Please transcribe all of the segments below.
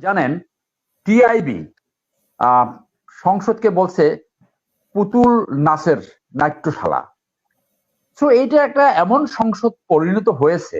জানেন টিআইবি সংসদকে বলছে পুতুল নাচের নাট্যশালা। তো এইটা একটা এমন সংসদ পরিণত হয়েছে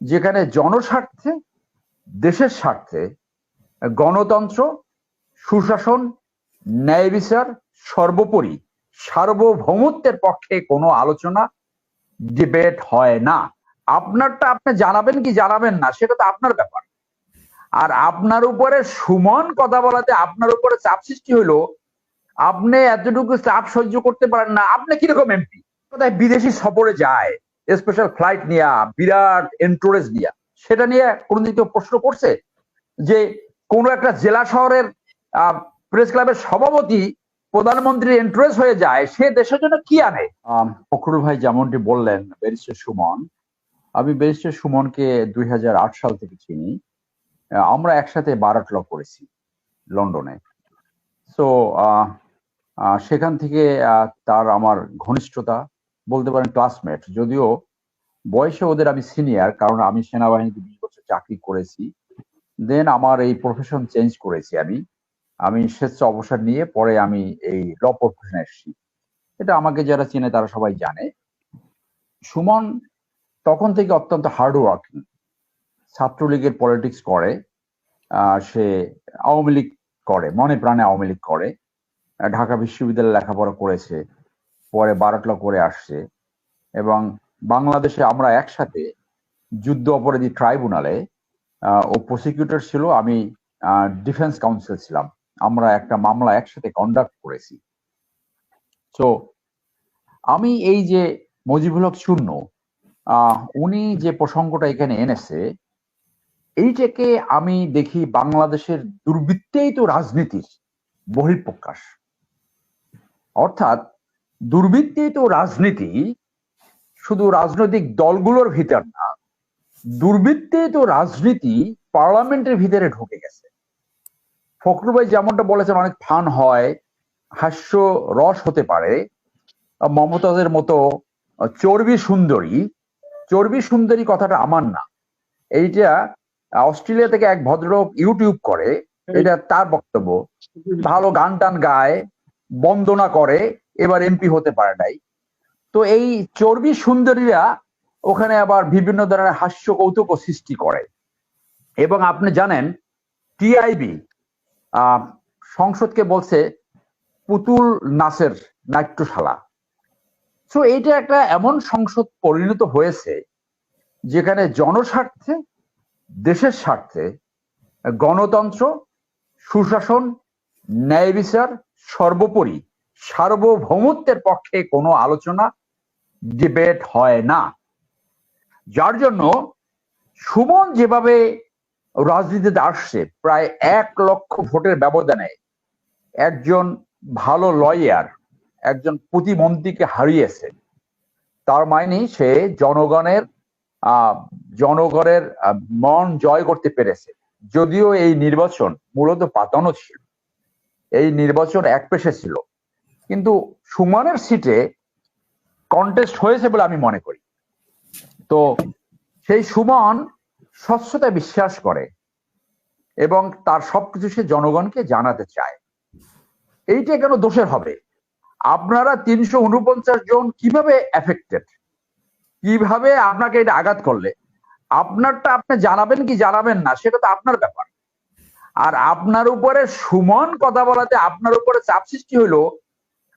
যেখানে জনস্বার্থে, দেশের স্বার্থে, গণতন্ত্র, সুশাসন, ন্যায় বিচার, সর্বোপরি সার্বভৌমত্বের পক্ষে কোনো আলোচনা, ডিবেট হয় না। আপনারটা আপনি জানাবেন কি জানাবেন না সেটা তো আপনার ব্যাপার। আর আপনার উপরে সুমন কথা বলাতে আপনার উপরে চাপ সৃষ্টি হইলো, আপনি এতটুকু চাপ সহ্য করতে পারেন না। আপনি কিরকম এমপি কোথায় বিদেশি সফরে যায়, স্পেশাল ফ্লাইট নিয়া, বিরাট এন্টোরেজ নিয়া, সেটা নিয়ে কোনদিন কেউ প্রশ্ন করছে যে কোন একটা জেলা শহরের প্রেস ক্লাবের সভাপতি প্রধানমন্ত্রী এন্ট্রেস হয়ে যায়, সে দেশের জন্য কি আনে? ফখরুল ভাই যেমনটি বললেন, ব্যারিস্টার সুমন, আমি ব্যারিস্টার সুমনকে 2008 সাল থেকে চিনি। আমরা একসাথে বারাট ল করেছি লন্ডনে। সো সেখান থেকে তার আমার ঘনিষ্ঠতা, বলতে পারেন ক্লাসমেট, যদিও বয়সে ওদের আমি সিনিয়র, কারণ আমি সেনাবাহিনীতে 20 বছর চাকরি করেছি। দেন আমার এই প্রফেশন চেঞ্জ করেছি। আমি স্বেচ্ছা অবসর নিয়ে পরে আমি এই ল প্রফেশনে এসেছি। এটা আমাকে যারা চেনে তারা সবাই জানে। সুমন তখন থেকে অত্যন্ত হার্ড ওয়ার্কিং, ছাত্রলীগের পলিটিক্স করে, সে আওয়ামী লীগ করে, মনে প্রাণে আওয়ামী লীগ করে, ঢাকা বিশ্ববিদ্যালয়ে লেখাপড়া করেছে, পরে বারাট ল করে আসছে, এবং বাংলাদেশে আমরা একসাথে যুদ্ধ অপরাধী ট্রাইব্যুনালে, ও প্রসিকিউটর ছিল, আমি ডিফেন্স কাউন্সিল ছিলাম, আমরা একটা মামলা একসাথে কন্ডাক্ট করেছি। তো আমি এই যে মুজিবুল হক শূন্য, উনি যে প্রসঙ্গটা এখানে এনেছে, এইটাকে আমি দেখি বাংলাদেশের দুর্বৃত্তেই তো রাজনীতির বহিঃপ্রকাশ। অর্থাৎ দুর্বৃত্তেই তো রাজনীতি শুধু রাজনৈতিক দলগুলোর ভিতর না, দুর্বৃত্তেই তো রাজনীতি পার্লামেন্টের ভিতরে ঢুকে গেছে। ফখরুল ভাই যেমনটা বলেছেন, অনেক ফান হয়, হাস্য রস হতে পারে। মমতাজের মতো চর্বি সুন্দরী কথাটা আমার না, এইটা অস্ট্রেলিয়া থেকে এক ভদ্রলোক ইউটিউব করে, এটা তার বক্তব্য। ভালো গান টান গায়, বন্দনা করে, এবার এমপি হতে পারে নাই। তো এই চর্বি সুন্দরীরা ওখানে আবার বিভিন্ন ধরনের হাস্য কৌতুক সৃষ্টি করে। এবং আপনি জানেন টিআইবি সংসদকে বলছে পুতুল নাচের নাট্যশালা। তো এইটা একটা এমন সংসদ পরিণত হয়েছে যেখানে জনস্বার্থে, দেশের স্বার্থে, গণতন্ত্র, সুশাসন, ন্যায় বিচার, সর্বোপরি সার্বভৌমত্বের পক্ষে কোনো আলোচনা, ডিবেট হয় না। যার জন্য সুমন যেভাবে রাজনীতিতে আসছে, প্রায় 1 লক্ষ ভোটের ব্যবধানে একজন ভালো লয়ার, একজন প্রতিমন্ত্রীকে হারিয়েছে, তার মানে সে জনগণের মন জয় করতে পেরেছে। যদিও এই নির্বাচন মূলত পাতানো ছিল, এই নির্বাচন একপেশে ছিল, কিন্তু সুমনের সিটে কন্টেস্ট হয়েছে বলে আমি মনে করি। তো সেই সুমন স্বচ্ছতায় বিশ্বাস করে এবং তার সবকিছু সে জনগণকে জানাতে চায়। এইটা কেন দোষের হবে? আপনারা 349 জন কিভাবে এফেক্টেড, কিভাবে আপনাকে এটা আঘাত করলে, আপনারটা আপনি জানাবেন কি জানাবেন না সেটা তো আপনার ব্যাপার। আর আপনার উপরে সুমন কথা বলাতে আপনার উপরে চাপ সৃষ্টি হইলো,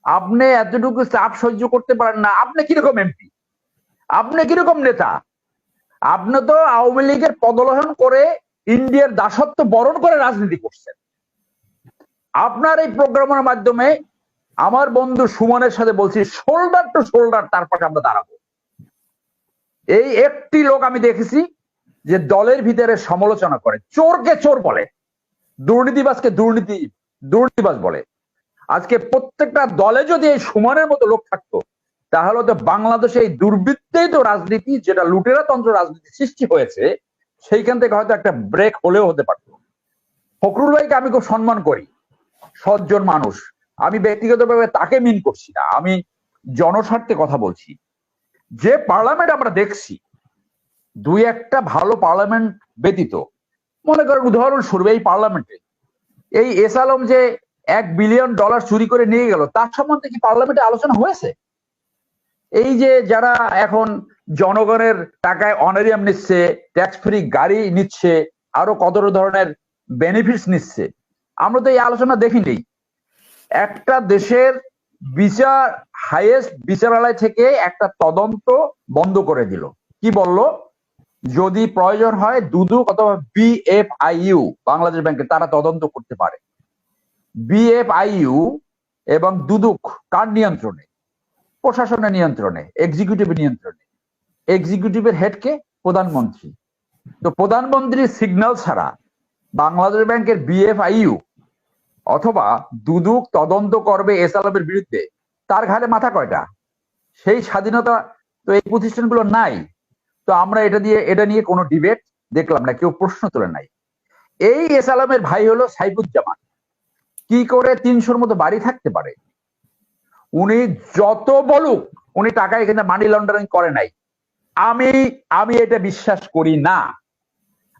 আপনি এতটুকু চাপ সহ্য করতে পারেন না। আপনি কিরকম এমপি, আপনি কিরকম নেতা? আপনি তো আওয়ামী লীগের পদলোহন করে ইন্ডিয়ার দাসত্ব বরণ করে রাজনীতি করছেন। আপনার এই প্রোগ্রামের মাধ্যমে আমার বন্ধু সুমনের সাথে বলছি, শোল্ডার টু শোল্ডার তার পাশে আমরা দাঁড়াবো। এই একটি লোক আমি দেখেছি যে দলের ভিতরে সমালোচনা করে, চোরকে চোর বলে, দুর্নীতিবাজকে দুর্নীতিবাজ বলে। আজকে প্রত্যেকটা দলে যদি এই সুমনের মতো লোক থাকতো, তাহলে তো বাংলাদেশে এই দুর্বৃত্তেই তো রাজনীতি, যেটা লুটেরা তন্ত্র রাজনীতি সৃষ্টি হয়েছে, সেইখান থেকে হয়তো একটা ব্রেক হলেও হতে পারত। ফখরুল ভাইকে আমি খুব সম্মান করি, সজ্জন মানুষ, আমি ব্যক্তিগতভাবে তাকে মিন করছি না, আমি জনস্বার্থে কথা বলছি। যে পার্লামেন্ট আমরা দেখছি, 2-1টা ভালো পার্লামেন্ট ব্যতীত মনে করেন উদাহরণস্বরূপ এই পার্লামেন্টে এই এস আলম যে $1 বিলিয়ন চুরি করে নিয়ে গেল তার সম্বন্ধে কি পার্লামেন্টে আলোচনা হয়েছে? এই যে যারা এখন জনগণের টাকায় অনারিয়াম নিচ্ছে, ট্যাক্স ফ্রি গাড়ি নিচ্ছে, আরো কত ধরনের বেনিফিটস নিচ্ছে, আমরা তো এই আলোচনা দেখিনি। একটা দেশের বিচার হাইয়েস্ট বিচারালয় থেকে একটা তদন্ত বন্ধ করে দিল। কি বলল? যদি প্রয়োজন হয় দুদক অথবা বিএফআইইউ বাংলাদেশ ব্যাংকে তারা তদন্ত করতে পারে। বিএফআইইউ এবং দুদক কার নিয়ন্ত্রণে? প্রশাসনের নিয়ন্ত্রণে, এক্সিকিউটিভের নিয়ন্ত্রণে। এক্সিকিউটিভের হেডকে প্রধানমন্ত্রী। তো প্রধানমন্ত্রীর সিগন্যাল ছাড়া বাংলাদেশ ব্যাংকের বিএফআইইউ অথবা দুদক তদন্ত করবে এস আলমের বিরুদ্ধে, তার ঘাড়ে মাথা কয়টা? সেই স্বাধীনতা তো এই প্রতিষ্ঠানগুলো নাই। তো আমরা এটা নিয়ে কোনো ডিবেট দেখলাম না, কেউ প্রশ্ন তোলে নাই। এই এস আলমের ভাই হলো সাইফুজ্জামান। কি করে 300-র মতো বাড়ি থাকতে পারে? উনি যত বলুক উনি টাকা এখানে মানি লন্ডারিং করে নাই। আমি এটা বিশ্বাস করি না।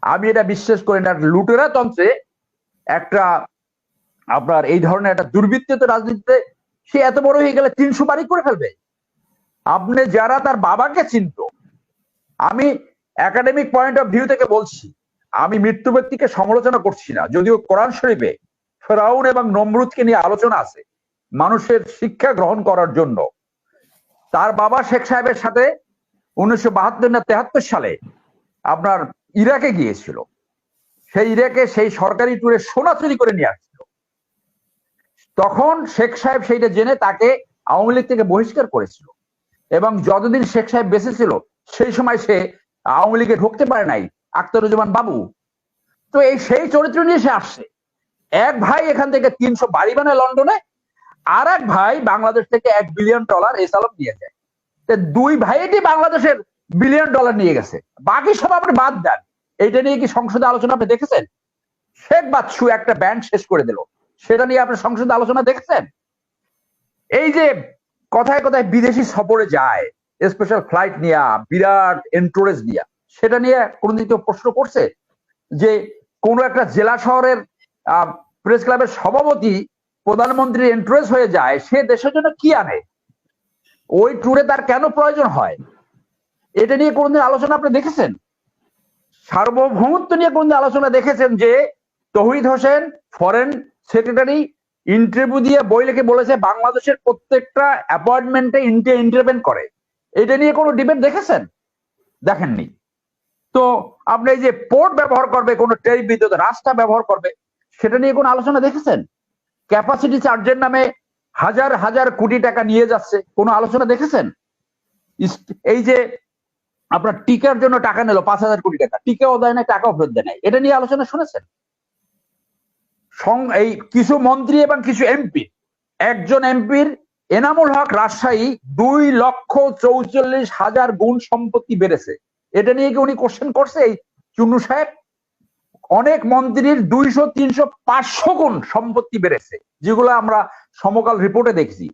আমি এটা বিশ্বাস করি না। লুটেরা তন্ত্রে একটা আপনার এই ধরনের একটা দুর্বৃত্ত রাজনীতিতে সে এত বড় হয়ে গেলে 300 বাড়ি করে ফেলবে। আপনি যারা তার বাবাকে চিনত, আমি একাডেমিক পয়েন্ট অফ ভিউ থেকে বলছি, আমি মৃত্যু ব্যক্তিকে সমালোচনা করছি না, যদিও কোরআন শরীফে ফেরাউন এবং নমরুদকে নিয়ে আলোচনা আছে মানুষের শিক্ষা গ্রহণ করার জন্য। তার বাবা শেখ সাহেবের সাথে 1972 না 73 সালে আপনার ইরাকে গিয়েছিল। সেই ইরাকে সেই সরকারি ট্যুরে সোনা চুরি করে নিয়ে আসছিল। তখন শেখ সাহেব সেইটা জেনে তাকে আওয়ামী লীগ থেকে বহিষ্কার করেছিল, এবং যতদিন শেখ সাহেব বেঁচে ছিল সেই সময় সে আওয়ামী লীগে ঢুকতে পারে নাই, আখতারুজ্জামান বাবু। তো সেই চরিত্র নিয়ে সে আসছে। এক ভাই এখান থেকে 300 বাড়ি বানায় লন্ডনে, আর এক ভাই বাংলাদেশ থেকে $1 বিলিয়ন এস আলম নিয়ে যায়। দুই ভাইটি বাংলাদেশের $1 বিলিয়ন নিয়ে গেছে, বাকি সব আপনি বাদ দেন। এইটা নিয়ে কি সংসদে আলোচনা আপনি দেখেছেন? শেখ বাচ্চু একটা ব্যান্ড শেষ করে দিল, সেটা নিয়ে আপনি সংসদে আলোচনা দেখেছেন? এই যে কথায় কথায় বিদেশি সফরে যায় স্পেশাল ফ্লাইট নিয়ে, বিরাট এন্টোরেজ নিয়ে, সেটা নিয়ে কোনদিন কেউ প্রশ্ন করছে যে কোন একটা জেলা শহরের প্রেস ক্লাবের সভাপতি প্রধানমন্ত্রীর এন্টোরেজ হয়ে যায়, সে দেশের জন্য কি আনে, ওই ট্যুরে তার কেন প্রয়োজন হয়? এটা নিয়ে কোনদিন আলোচনা আপনি দেখেছেন? সার্বভৌমত্ব নিয়ে কোনদিন আলোচনা দেখেছেন যে তৌহিদ হোসেন ফরেন সেক্রেটারি ইন্টারভিউ দিয়ে বই লিখে বলেছে বাংলাদেশের প্রত্যেকটা অ্যাপয়েন্টমেন্টে ইন্ডিয়া ইন্টারভেন করে? এটা নিয়ে কোনো ডিবেট দেখেছেন? দেখেননি। তো আপনি এই যে পোর্ট ব্যবহার করবে, কোন ট্যারিফ বিদ্যুৎ রাস্তা ব্যবহার করবে, সেটা নিয়ে কোনো আলোচনা দেখেছেন? ক্যাপাসিটি চার্জের নামে হাজার হাজার কোটি টাকা নিয়ে যাচ্ছে, কোনো আলোচনা দেখেছেন? এই যে আপনার টিকার জন্য টাকা নিল 5,000 কোটি টাকা, টিকাও দেয় না, টাকাও ফেরত দেয় না, এটা নিয়ে আলোচনা শুনেছেন? এই কিছু মন্ত্রী এবং কিছু এমপি, একজন এমপির এনামুল হক রাজশাহী 2,44,000 গুণ সম্পত্তি বেড়েছে, এটা নিয়ে কি উনি কোশ্চেন করছে? এই চুন্নু সাহেব অনেক মন্ত্রীর 200, 300, 500 গুণ সম্পত্তি বেড়েছে, যেগুলো আমরা সমকাল রিপোর্টে দেখছি।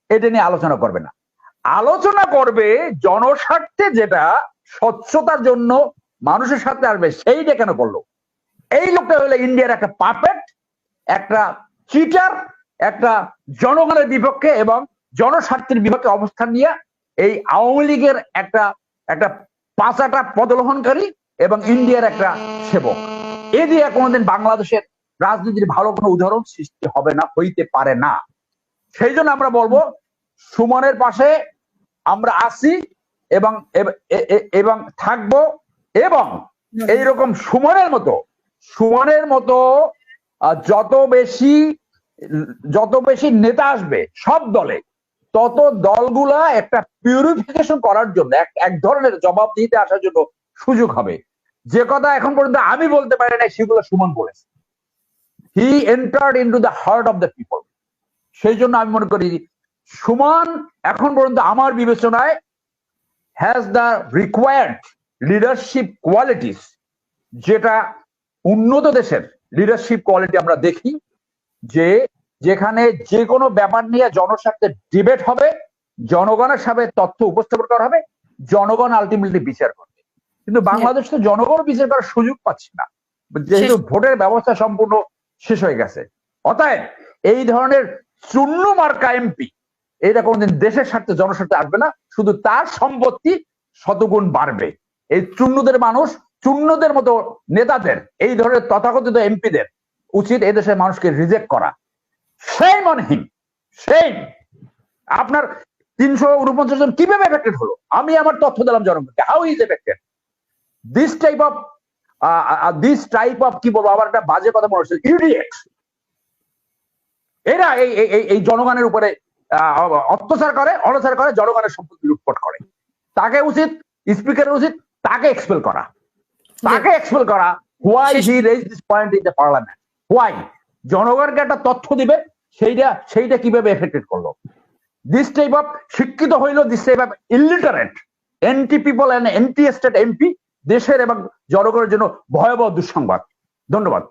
এটা নিয়ে আলোচনা করবে না। আলোচনা করবে জনস্বার্থে, যেটা স্বচ্ছতার জন্য মানুষের সাথে আসবে, সেইটা কেন করলো? এই লোকটা হলো ইন্ডিয়ার একটা পাপেট, একটা চিটার, একটা জনগণের বিপক্ষে এবং জনস্বার্থের বিপক্ষে অবস্থান নিয়ে এই আওয়ামী লীগের একটা পাঁচাটা পদলোহনকারী এবং ইন্ডিয়ার একটা সেবক। এ দিয়ে কোনোদিন বাংলাদেশের রাজনীতির ভালো কোনো উদাহরণ সৃষ্টি হবে না, হইতে পারে না। সেই জন্য আমরা বলবো সুমনের পাশে আমরা আছি এবং এবং থাকবো, এবং এইরকম সুমনের মতো যত বেশি নেতা আসবে সব দলে, তত দলগুলা একটা পিউরিফিকেশন করার জন্য, এক ধরনের জবাবদিহিতে আসার জন্য সুযোগ হবে। যে কথা এখন পর্যন্ত আমি বলতে পারি না, সেগুলো সুমন বলেছে। He entered into the heart of the people. সেই জন্য আমি মনে করি সুমন এখন পর্যন্ত আমার বিবেচনায় has the required leadership qualities, যেটা উন্নত দেশের লিডারশিপ কোয়ালিটি আমরা দেখি, যে যেখানে যে কোনো ব্যাপার নিয়ে জনস্বার্থে ডিবেট হবে, জনগণের সামনে তথ্য উপস্থাপন করা হবে, জনগণ আলটিমেটলি বিচার করবে। কিন্তু বাংলাদেশ তো জনগণ বিচার করার সুযোগ পাচ্ছে না। যেহেতু ভোটের ব্যবস্থা সম্পূর্ণ শেষ হয়ে গেছে। অতএব এই ধরনের চূর্ণ মার্কা এমপি এটা কোনোদিন দেশের স্বার্থে জনস্বার্থে আসবে না, শুধু তার সম্পত্তি শতগুণ বাড়বে। এই চূর্ণদের মানুষ, চূর্ণদের মতো নেতাদের, এই ধরনের তথাকথিত এমপিদের উচিত এদেশের মানুষকে রিজেক্ট করা। সেই অন হিম, সেই আপনার 349 জন কিভাবে এফেক্টেড হলো? আমি আমার তথ্য দিলাম জনগণকে, how is affected this type of কি বলবো, আবার একটা বাজে কথা মনে হচ্ছে, ইডিয়েট। এরা এই জনগণের উপরে অত্যাচার করে, অনাচার করে, জনগণের সম্পত্তি লুটপাট করে। তাকে উচিত, স্পিকারের উচিত তাকে এক্সপেল করা, তাকে এক্সপেল করা। Why he raise this point in the parliament, why? জনগণকে একটা তথ্য দিবে, সেইটা কিভাবে এফেক্টেড করলো। দিস টাইপ অফ শিক্ষিত হইলো, this type of illiterate anti people and anti state MP দেশের এবং জনগণের জন্য ভয়াবহ দুঃসংবাদ। ধন্যবাদ।